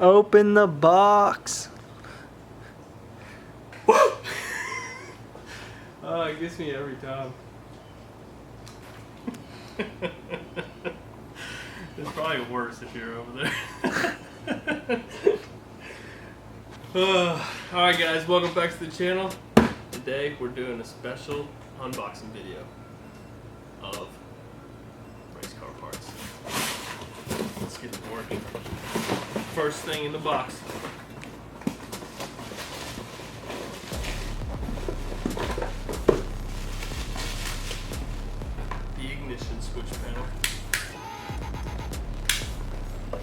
Open the box. Oh, it gets me every time. It's probably worse if you're over there. Alright guys, welcome back to the channel. Today we're doing a special unboxing video of race car parts. Let's get to work. First thing in the box. The ignition switch panel.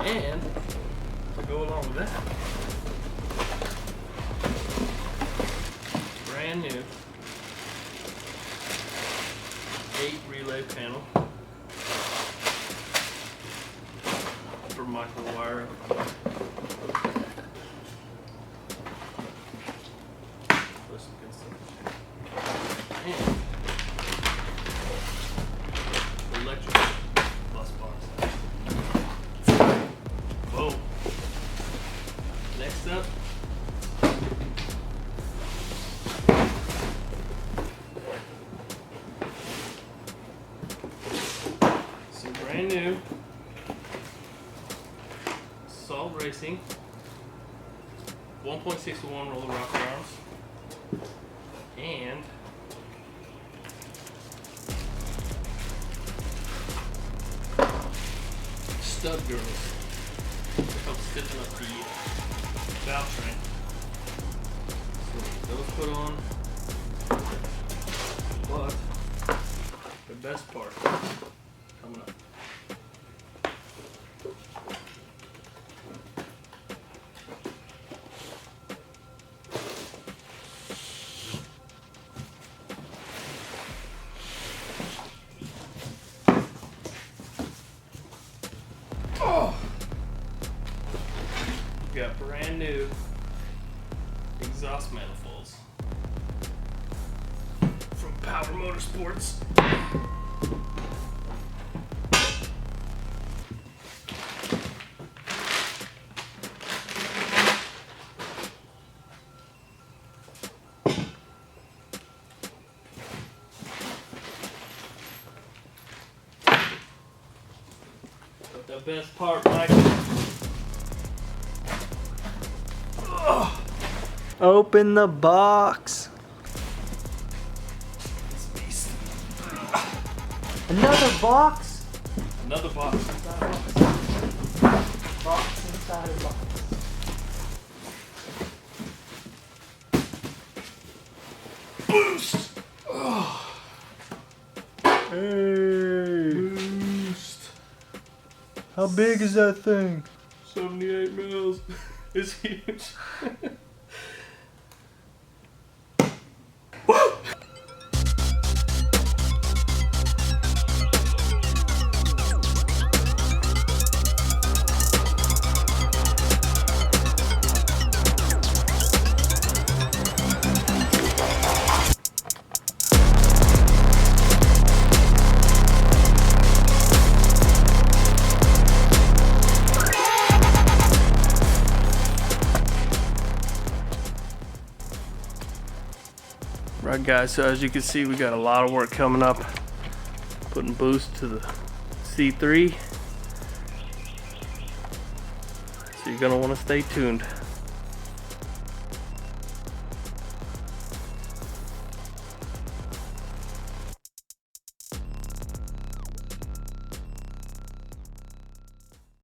And to go along with that, brand new 8 relay panel for micro wire. And electric bus box. Whoa. Next up, some brand new Salt Racing 1.6 to 1 roller rocker arms and stud girdles to help stiffen up the valve train. So those put on, but the best part coming up. We got brand new exhaust manifolds from Power Motorsports. But the best part, Mike. Open the box. This beast. Another box? Another box inside a box. Box inside a box. Boost! Hey. Boost! How big is that thing? 78 mils. It's huge. Right guys, so as you can see we got a lot of work coming up. Putting boost to the C3. So you're gonna want to stay tuned.